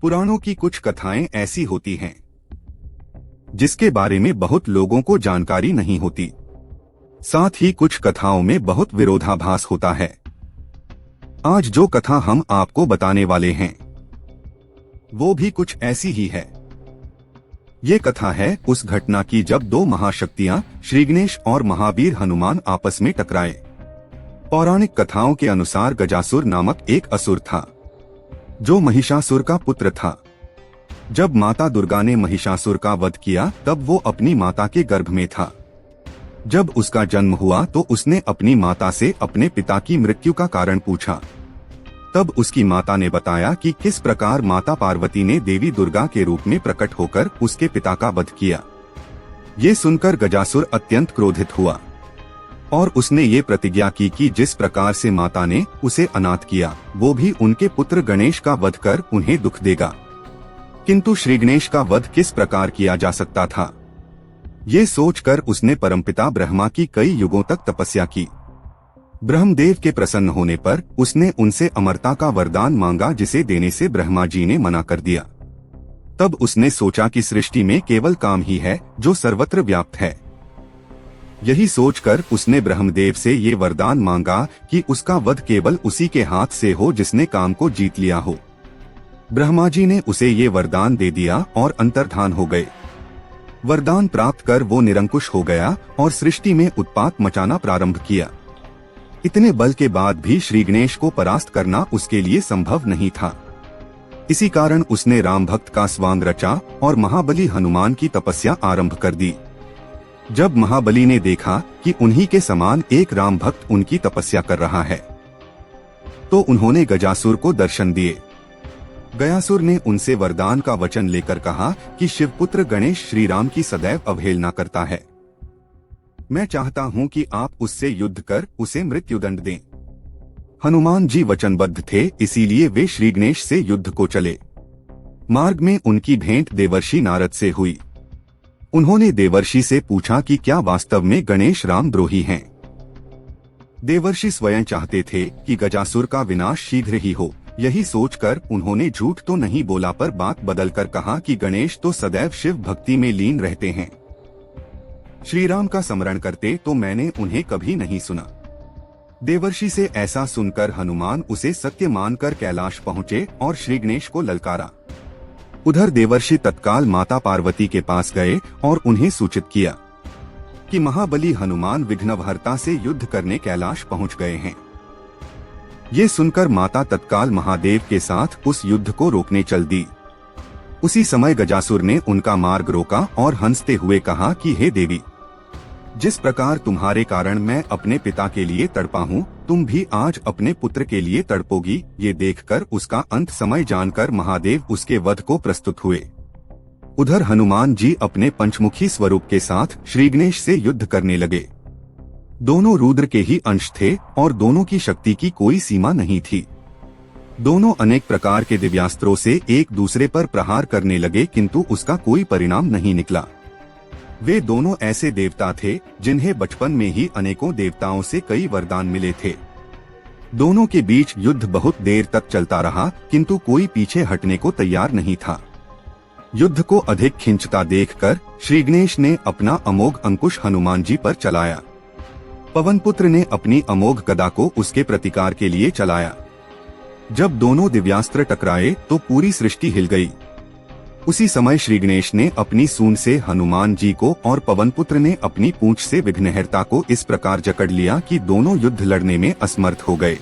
पुराणों की कुछ कथाएं ऐसी होती हैं जिसके बारे में बहुत लोगों को जानकारी नहीं होती। साथ ही कुछ कथाओं में बहुत विरोधाभास होता है। आज जो कथा हम आपको बताने वाले हैं वो भी कुछ ऐसी ही है। ये कथा है उस घटना की जब दो महाशक्तियां श्रीगणेश और महावीर हनुमान आपस में टकराए। पौराणिक कथाओं के अनुसार गजासुर नामक एक असुर था जो महिषासुर का पुत्र था। जब माता दुर्गा ने महिषासुर का वध किया तब वो अपनी माता के गर्भ में था। जब उसका जन्म हुआ तो उसने अपनी माता से अपने पिता की मृत्यु का कारण पूछा। तब उसकी माता ने बताया कि किस प्रकार माता पार्वती ने देवी दुर्गा के रूप में प्रकट होकर उसके पिता का वध किया। ये सुनकर गजासुर अत्यंत क्रोधित हुआ और उसने ये प्रतिज्ञा की कि जिस प्रकार से माता ने उसे अनाथ किया वो भी उनके पुत्र गणेश का वध कर उन्हें दुख देगा। किंतु श्री गणेश का वध किस प्रकार किया जा सकता था, ये सोचकर उसने परमपिता ब्रह्मा की कई युगों तक तपस्या की। ब्रह्मदेव के प्रसन्न होने पर उसने उनसे अमरता का वरदान मांगा जिसे देने से ब्रह्मा जी ने मना कर दिया। तब उसने सोचा कि सृष्टि में केवल काम ही है जो सर्वत्र व्याप्त है। यही सोचकर उसने ब्रह्मदेव से ये वरदान मांगा कि उसका वध केवल उसी के हाथ से हो जिसने काम को जीत लिया हो। ब्रह्मा जी ने उसे ये वरदान दे दिया और अंतर्धान हो गए। वरदान प्राप्त कर वो निरंकुश हो गया और सृष्टि में उत्पात मचाना प्रारंभ किया। इतने बल के बाद भी श्री गणेश को परास्त करना उसके लिए संभव नहीं था। इसी कारण उसने राम भक्त का स्वांग रचा और महाबली हनुमान की तपस्या आरंभ कर दी। जब महाबली ने देखा कि उन्हीं के समान एक राम भक्त उनकी तपस्या कर रहा है तो उन्होंने गजासुर को दर्शन दिए। गयासुर ने उनसे वरदान का वचन लेकर कहा कि शिवपुत्र गणेश श्री राम की सदैव अवहेलना करता है। मैं चाहता हूं कि आप उससे युद्ध कर उसे मृत्युदंड दें। हनुमान जी वचनबद्ध थे, इसीलिए वे श्री गणेश से युद्ध को चले। मार्ग में उनकी भेंट देवर्षि नारद से हुई। उन्होंने देवर्षि से पूछा कि क्या वास्तव में गणेश रामद्रोही हैं। देवर्षि स्वयं चाहते थे कि गजासुर का विनाश शीघ्र ही हो। यही सोचकर उन्होंने झूठ तो नहीं बोला पर बात बदलकर कहा कि गणेश तो सदैव शिव भक्ति में लीन रहते हैं। श्री राम का स्मरण करते तो मैंने उन्हें कभी नहीं सुना। देवर्षि से ऐसा सुनकर हनुमान उसे सत्य मानकर कैलाश पहुँचे और श्री गणेश को ललकारा। उधर देवर्षि तत्काल माता पार्वती के पास गए और उन्हें सूचित किया कि महाबली हनुमान विघ्नहर्ता से युद्ध करने कैलाश पहुंच गए हैं। ये सुनकर माता तत्काल महादेव के साथ उस युद्ध को रोकने चल दी। उसी समय गजासुर ने उनका मार्ग रोका और हंसते हुए कहा कि हे देवी, जिस प्रकार तुम्हारे कारण मैं अपने पिता के लिए तड़पा हूँ, तुम भी आज अपने पुत्र के लिए तड़पोगी। ये देखकर उसका अंत समय जानकर महादेव उसके वध को प्रस्तुत हुए। उधर हनुमान जी अपने पंचमुखी स्वरूप के साथ श्री गणेश से युद्ध करने लगे। दोनों रुद्र के ही अंश थे और दोनों की शक्ति की कोई सीमा नहीं थी। दोनों अनेक प्रकार के दिव्यास्त्रों से एक दूसरे पर प्रहार करने लगे, किंतु उसका कोई परिणाम नहीं निकला। वे दोनों ऐसे देवता थे जिन्हें बचपन में ही अनेकों देवताओं से कई वरदान मिले थे। दोनों के बीच युद्ध बहुत देर तक चलता रहा, किंतु कोई पीछे हटने को तैयार नहीं था। युद्ध को अधिक खिंचता देखकर श्री गणेश ने अपना अमोघ अंकुश हनुमान जी पर चलाया। पवनपुत्र ने अपनी अमोघ गदा को उसके प्रतिकार के लिए चलाया। जब दोनों दिव्यास्त्र टकराए तो पूरी सृष्टि हिल गई। उसी समय श्री गणेश ने अपनी सूंड से हनुमान जी को और पवनपुत्र ने अपनी पूंछ से विघ्नहर्ता को इस प्रकार जकड़ लिया कि दोनों युद्ध लड़ने में असमर्थ हो गए।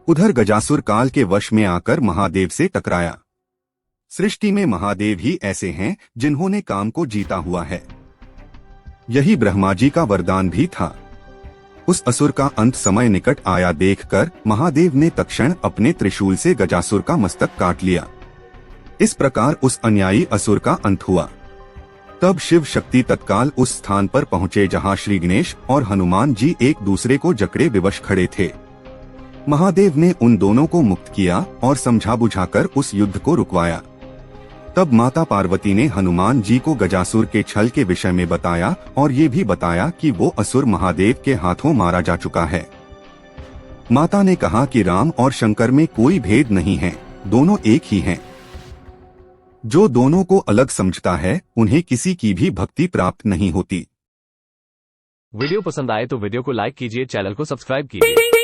उधर गजासुर काल के वश में आकर महादेव से टकराया। सृष्टि में महादेव ही ऐसे हैं जिन्होंने काम को जीता हुआ है। यही ब्रह्मा जी का वरदान भी था। उस असुर का अंत समय निकट आया देखकर महादेव ने तत्क्षण अपने त्रिशूल से गजासुर का मस्तक काट लिया। इस प्रकार उस अन्यायी असुर का अंत हुआ। तब शिव शक्ति तत्काल उस स्थान पर पहुँचे जहाँ श्री गणेश और हनुमान जी एक दूसरे को जकड़े विवश खड़े थे। महादेव ने उन दोनों को मुक्त किया और समझा बुझाकर उस युद्ध को रुकवाया। तब माता पार्वती ने हनुमान जी को गजासुर के छल के विषय में बताया और ये भी बताया कि वो असुर महादेव के हाथों मारा जा चुका है। माता ने कहा कि राम और शंकर में कोई भेद नहीं है, दोनों एक ही हैं। जो दोनों को अलग समझता है उन्हें किसी की भी भक्ति प्राप्त नहीं होती। वीडियो पसंद आए तो वीडियो को लाइक कीजिए, चैनल को सब्सक्राइब कीजिए।